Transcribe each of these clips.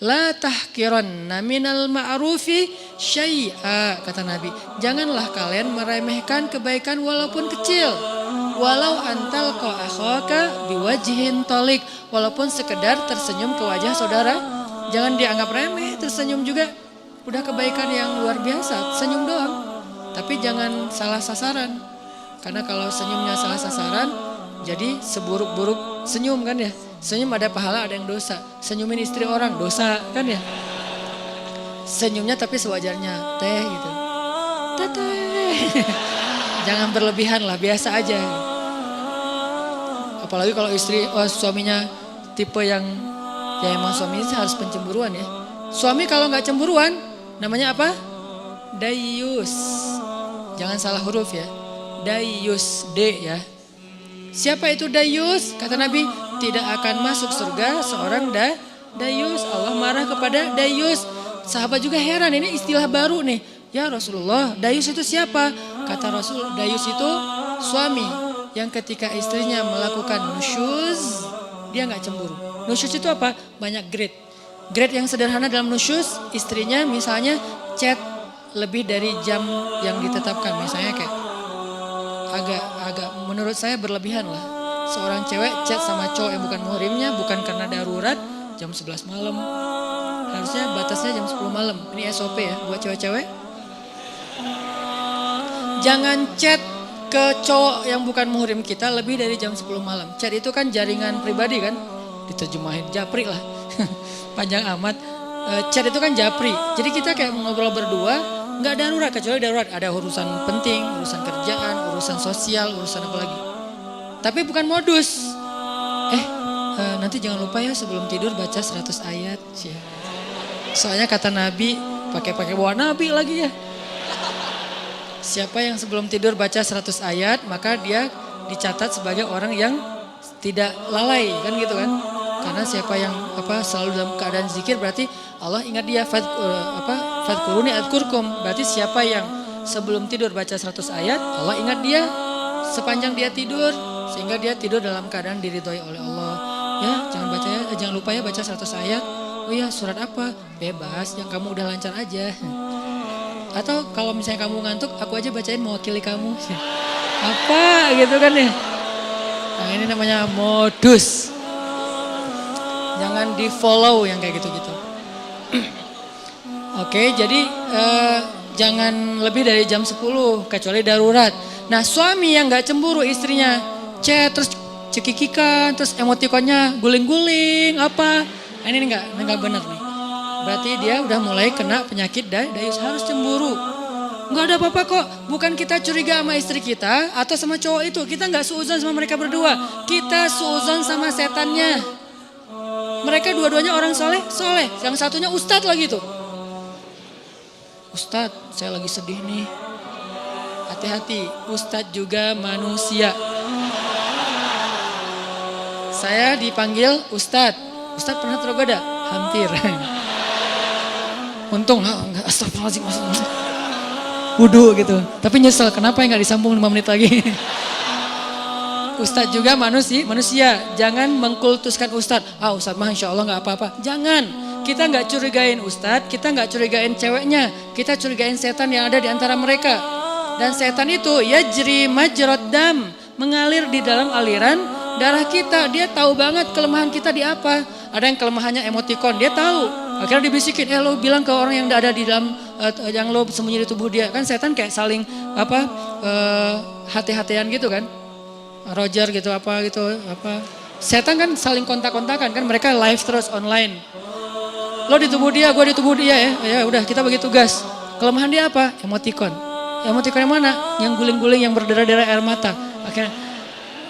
La tahkiranna minal ma'rufi syai'a, kata Nabi. Janganlah kalian meremehkan kebaikan walaupun kecil. Walau antal ko akhaka biwajhin tolik, walaupun sekedar tersenyum ke wajah saudara. Jangan dianggap remeh, tersenyum juga udah kebaikan yang luar biasa, senyum doang. Tapi jangan salah sasaran. Karena kalau senyumnya salah sasaran, jadi seburuk-buruk senyum kan ya. Senyum ada pahala, ada yang dosa. Senyumin istri orang, dosa kan ya. Senyumnya tapi sewajarnya, teh gitu. Teteh. Jangan berlebihan lah, biasa aja. Apalagi kalau istri, suaminya tipe yang, ya emang suami harus pencemburuan ya. Suami kalau nggak cemburuan, namanya apa? Dayus. Jangan salah huruf ya. Dayus, D ya. Siapa itu dayus? Kata Nabi, tidak akan masuk surga seorang dayus. Allah marah kepada dayus. Sahabat juga heran, ini istilah baru nih. Ya Rasulullah, dayus itu siapa? Kata Rasul, dayus itu suami yang ketika istrinya melakukan nusyuz, dia nggak cemburu. Nusyuz itu apa? Banyak grade. Grade yang sederhana dalam nusyuz, istrinya misalnya chat lebih dari jam yang ditetapkan. Misalnya kayak agak menurut saya berlebihan lah. Seorang cewek chat sama cowok yang bukan muhrimnya, bukan karena darurat, jam 11 malam. Harusnya batasnya jam 10 malam. Ini SOP ya buat cewek-cewek. Jangan chat ke cowok yang bukan muhrim kita lebih dari jam 10 malam. Chat itu kan jaringan pribadi kan. Diterjemahin japri lah. Panjang amat. Chat itu kan japri. Jadi kita kayak ngobrol berdua. Nggak darurat, kecuali darurat. Ada urusan penting, urusan kerjaan, urusan sosial, urusan apa lagi. Tapi bukan modus. Nanti jangan lupa ya sebelum tidur baca 100 ayat. Soalnya kata Nabi, pakai bawa Nabi lagi ya. Siapa yang sebelum tidur baca 100 ayat, maka dia dicatat sebagai orang yang tidak lalai, kan gitu kan. Karena siapa yang selalu dalam keadaan zikir berarti Allah ingat dia. Fadkuruni adkurkum. Berarti siapa yang sebelum tidur baca 100 ayat, Allah ingat dia sepanjang dia tidur. Sehingga dia tidur dalam keadaan diridhoi oleh Allah. Ya jangan lupa ya baca 100 ayat. Oh ya surat apa? Bebas, yang kamu udah lancar aja. Atau kalau misalnya kamu ngantuk, aku aja bacain mewakili kamu. Apa gitu kan ya. Nah ini namanya modus. Jangan di follow yang kayak gitu-gitu. Oke, jadi jangan lebih dari jam 10 kecuali darurat. Nah suami yang gak cemburu istrinya chat terus cekikikan terus emotikonnya guling-guling apa. Nah, ini enggak benar nih. Berarti dia udah mulai kena penyakit dayus, harus cemburu. Enggak ada apa-apa kok. Bukan kita curiga sama istri kita atau sama cowok itu. Kita enggak suudzon sama mereka berdua. Kita suudzon sama setannya. Mereka dua-duanya orang soleh. Yang satunya ustadz lagi tuh. Ustadz, saya lagi sedih nih. Hati-hati, ustadz juga manusia. Saya dipanggil ustadz. Ustadz pernah tergoda? Hampir. Untung lah, astagfirullahaladzim. Wudu gitu. Tapi nyesel, kenapa nggak disambung 5 menit lagi. Ustadz juga manusia. Jangan mengkultuskan ustadz. Ustadz mah insya Allah gak apa-apa. Jangan. Kita gak curigain ustadz. Kita gak curigain ceweknya. Kita curigain setan yang ada di antara mereka. Dan setan itu yajri majrad dam. Mengalir di dalam aliran darah kita. Dia tahu banget kelemahan kita di apa. Ada yang kelemahannya emotikon. Dia tahu. Akhirnya dibisikin. Lo bilang ke orang yang ada di dalam. Yang lo sembunyi di tubuh dia. Kan setan kayak saling hati-hatian gitu kan. Roger gitu apa. Setan kan saling kontak-kontakan kan, mereka live terus online. Lo di tubuh dia, gue di tubuh dia ya. Ya udah kita bagi tugas. Kelemahan dia apa? Emotikon. Emotikon yang mana? Yang guling-guling, yang berdarah-darah air mata. Akhirnya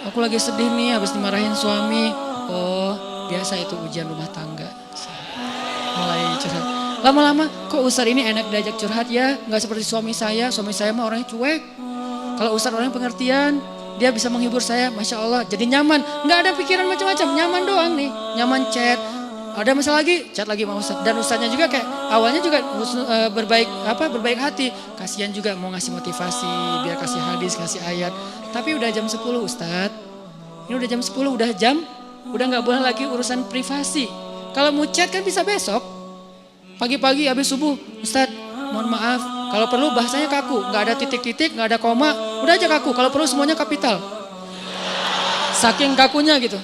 aku lagi sedih nih habis dimarahin suami. Oh biasa itu ujian rumah tangga. Mulai curhat. Lama-lama kok Ustadz ini enak diajak curhat ya. Gak seperti suami saya mah orangnya cuek. Kalau Ustadz orangnya pengertian. Dia bisa menghibur saya, Masya Allah. Jadi nyaman, nggak ada pikiran macam-macam, nyaman doang nih. Nyaman chat, ada masalah lagi, chat lagi sama Ustadz. Dan Ustadznya juga kayak awalnya juga berbaik hati. Kasihan juga mau ngasih motivasi, biar kasih hadis, kasih ayat. Tapi udah jam 10 Ustadz. Ini udah jam 10, udah nggak boleh lagi urusan privasi. Kalau mau chat kan bisa besok. Pagi-pagi habis subuh, Ustadz mohon maaf, kalau perlu bahasanya kaku, nggak ada titik-titik, nggak ada koma, udah aja kaku, kalau perlu semuanya kapital. Saking kakunya gitu.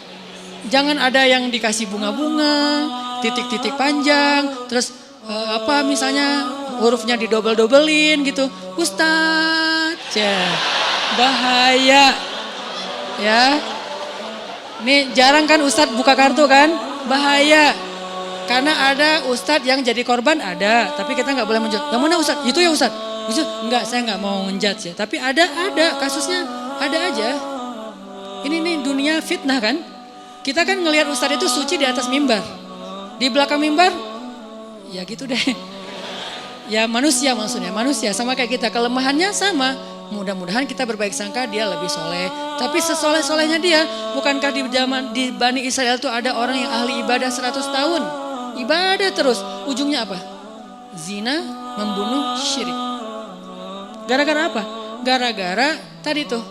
Jangan ada yang dikasih bunga-bunga, titik-titik panjang, terus apa misalnya hurufnya didobel-dobelin gitu. Ustadz, ya, bahaya. Ya, ini jarang kan Ustadz buka kartu kan, bahaya. Karena ada Ustadz yang jadi korban ada, tapi kita nggak boleh menjudge. Yang mana Ustadz? Itu ya Ustadz. Itu enggak, saya nggak mau menjudge ya. Tapi ada kasusnya, ada aja. Ini nih dunia fitnah kan. Kita kan ngelihat Ustadz itu suci di atas mimbar. Di belakang mimbar, ya gitu deh. Ya manusia maksudnya, manusia sama kayak kita. Kelemahannya sama. Mudah-mudahan kita berbaik sangka dia lebih soleh. Tapi sesoleh-solehnya dia, bukankah di Bani Israel itu ada orang yang ahli ibadah 100 tahun? Ibadah terus, ujungnya apa? Zina, membunuh, syirik. Gara-gara apa? Gara-gara tadi tuh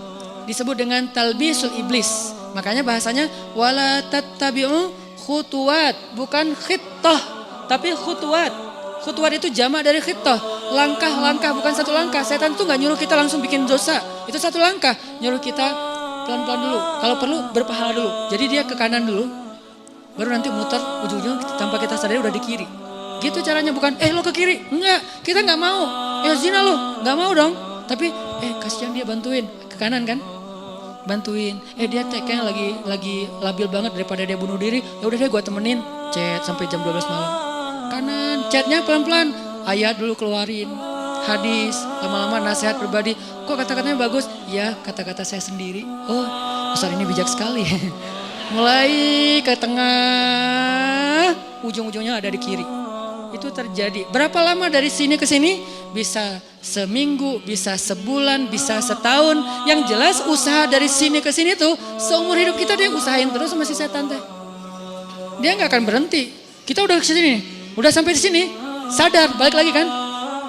disebut dengan talbisul iblis. Makanya bahasanya wala tattabi'u khutuwat, bukan khittah, tapi khutuwat. Khutuwat itu jamak dari khittah. Langkah-langkah, bukan satu langkah. Setan tuh gak nyuruh kita langsung bikin dosa. Itu satu langkah. Nyuruh kita pelan-pelan dulu. Kalau perlu berpahala dulu. Jadi dia ke kanan dulu. Baru nanti muter ujung-ujung tanpa kita sadari udah di kiri. Gitu caranya, bukan lo ke kiri. Enggak, kita gak mau. Zina lo, gak mau dong. Tapi kasihan dia, bantuin. Ke kanan kan? Bantuin. Dia kayaknya lagi labil banget daripada dia bunuh diri. Ya udah deh gue temenin. Chat sampai jam 12 malam. Kanan, chatnya pelan-pelan. Ayat dulu keluarin. Hadis, lama-lama nasihat pribadi. Kok kata-katanya bagus? Ya, kata-kata saya sendiri. Oh, Ustaz ini bijak sekali. Mulai ke tengah, ujung-ujungnya ada di kiri. Itu terjadi. Berapa lama dari sini ke sini? Bisa seminggu, bisa sebulan, bisa setahun. Yang jelas usaha dari sini ke sini tuh seumur hidup kita dia usahain terus sama si setan teh. Dia nggak akan berhenti. Kita udah ke sini nih, udah sampai di sini, sadar balik lagi kan?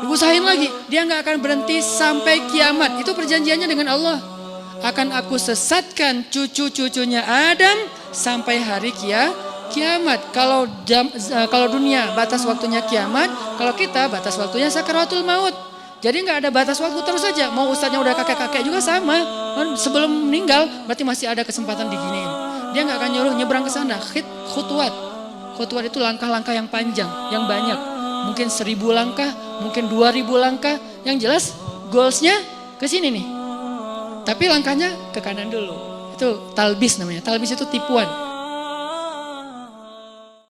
Usahain lagi. Dia nggak akan berhenti sampai kiamat. Itu perjanjiannya dengan Allah. Akan aku sesatkan cucu-cucunya Adam sampai hari kiamat. Kalau dunia batas waktunya kiamat, kalau kita batas waktunya sakaratul maut. Jadi nggak ada batas waktu, terus saja. Mau ustadznya udah kakek-kakek juga sama. Sebelum meninggal berarti masih ada kesempatan diginiin. Dia nggak akan nyuruh nyebrang ke sana. Khutwat. Khutwat itu langkah-langkah yang panjang, yang banyak. Mungkin 1000 langkah, mungkin 2000 langkah. Yang jelas goalsnya ke sini nih. Tapi langkahnya ke kanan dulu. Itu talbis namanya. Talbis itu tipuan.